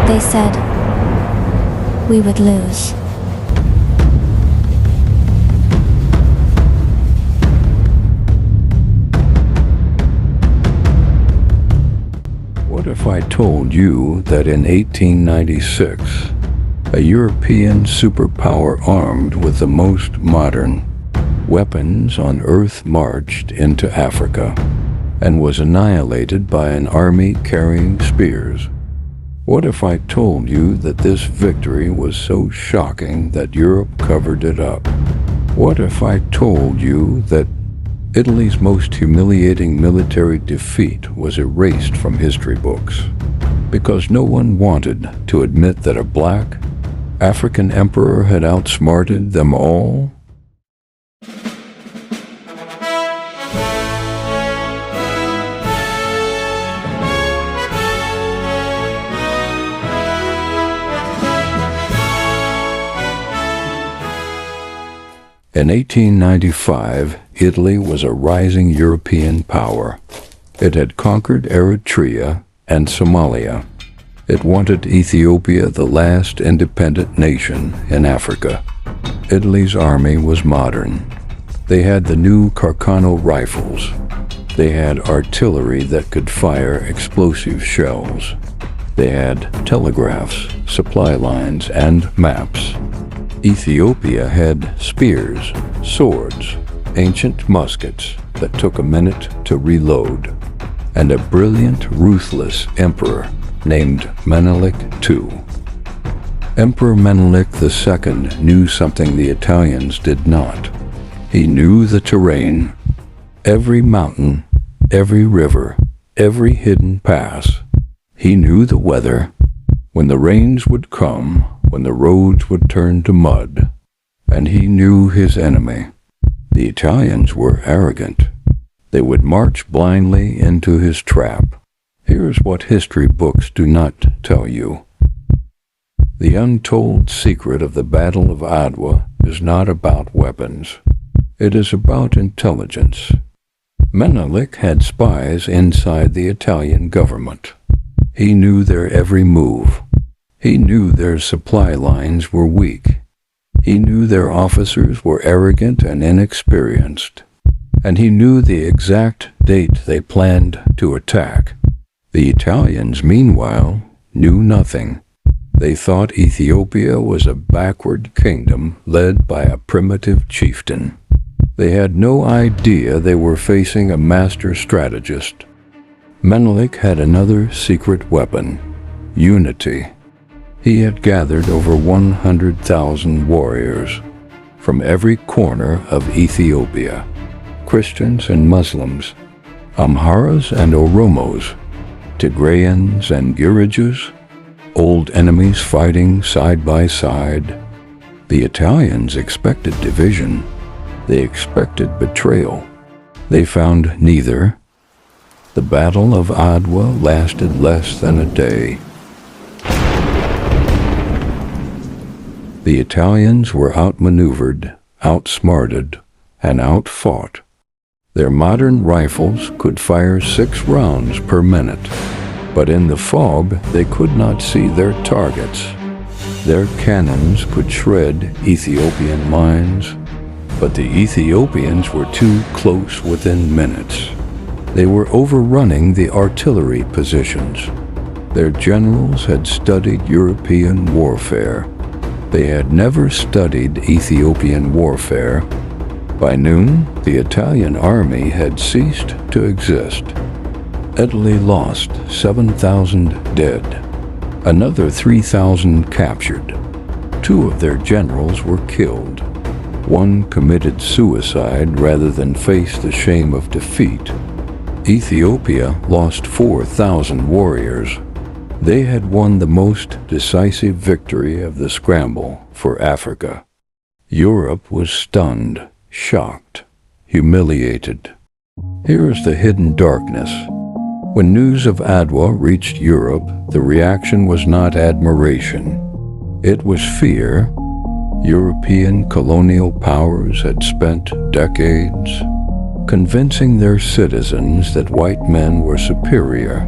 They said we would lose. What if I told you that in 1896, a European superpower armed with the most modern weapons on Earth marched into Africa and was annihilated by an army carrying spears? What if I told you that this victory was so shocking that Europe covered it up? What if I told you that Italy's most humiliating military defeat was erased from history books because no one wanted to admit that a black African emperor had outsmarted them all? In 1895, Italy was a rising European power. It had conquered Eritrea and Somalia. It wanted Ethiopia, the last independent nation in Africa. Italy's army was modern. They had the new Carcano rifles. They had artillery that could fire explosive shells. They had telegraphs, supply lines, and maps. Ethiopia had spears, swords, ancient muskets that took a minute to reload, and a brilliant, ruthless emperor named Menelik II. Emperor Menelik II knew something the Italians did not. He knew the terrain, every mountain, every river, every hidden pass. He knew the weather, when the rains would come, when the roads would turn to mud, and he knew his enemy. The Italians were arrogant. They would march blindly into his trap. Here's what history books do not tell you. The untold secret of the Battle of Adwa is not about weapons. It is about intelligence. Menelik had spies inside the Italian government. He knew their every move. He knew their supply lines were weak. He knew their officers were arrogant and inexperienced. And he knew the exact date they planned to attack. The Italians, meanwhile, knew nothing. They thought Ethiopia was a backward kingdom led by a primitive chieftain. They had no idea they were facing a master strategist. Menelik had another secret weapon: unity. He had gathered over 100,000 warriors from every corner of Ethiopia, Christians and Muslims, Amharas and Oromos, Tigrayans and Girijus, old enemies fighting side by side. The Italians expected division. They expected betrayal. They found neither. The Battle of Adwa lasted less than a day. The Italians were outmaneuvered, outsmarted, and outfought. Their modern rifles could fire 6 rounds per minute, but in the fog they could not see their targets. Their cannons could shred Ethiopian lines, but the Ethiopians were too close within minutes. They were overrunning the artillery positions. Their generals had studied European warfare. They had never studied Ethiopian warfare. By noon, the Italian army had ceased to exist. Italy lost 7,000 dead, another 3,000 captured. 2 of their generals were killed. 1 committed suicide rather than face the shame of defeat. Ethiopia lost 4,000 warriors. They had won the most decisive victory of the scramble for Africa. Europe was stunned, shocked, humiliated. Here is the hidden darkness. When news of Adwa reached Europe, the reaction was not admiration. It was fear. European colonial powers had spent decades convincing their citizens that white men were superior,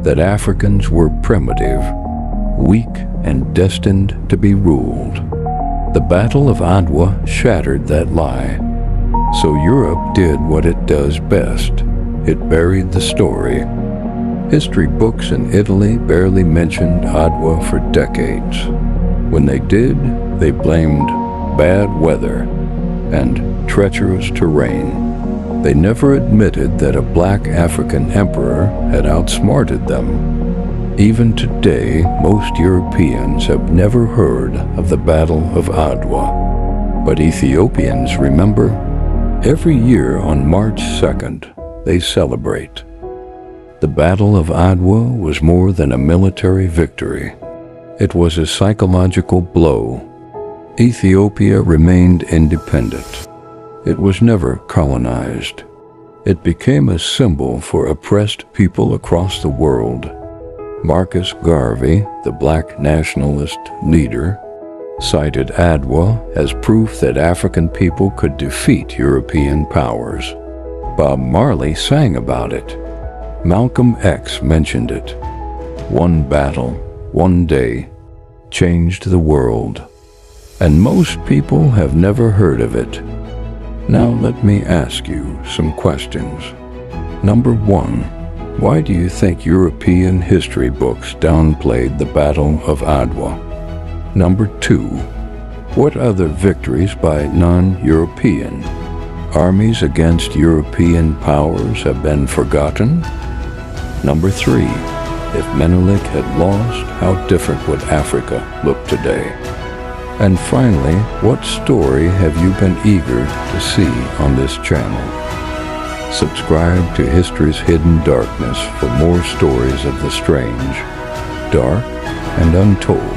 that Africans were primitive, weak and destined to be ruled. The Battle of Adwa shattered that lie. So Europe did what it does best. It buried the story. History books in Italy barely mentioned Adwa for decades. When they did, they blamed bad weather and treacherous terrain. They never admitted that a black African emperor had outsmarted them. Even today, most Europeans have never heard of the Battle of Adwa. But Ethiopians remember. Every year on March 2nd, they celebrate. The Battle of Adwa was more than a military victory. It was a psychological blow. Ethiopia remained independent. It was never colonized. It became a symbol for oppressed people across the world. Marcus Garvey, the black nationalist leader, cited Adwa as proof that African people could defeat European powers. Bob Marley sang about it. Malcolm X mentioned it. One battle, one day, changed the world. And most people have never heard of it. Now let me ask you some questions. Number 1, why do you think European history books downplayed the Battle of Adwa? Number 2, what other victories by non-European armies against European powers have been forgotten? Number 3, if Menelik had lost, how different would Africa look today? And finally, what story have you been eager to see on this channel? Subscribe to History's Hidden Darkness for more stories of the strange, dark, and untold.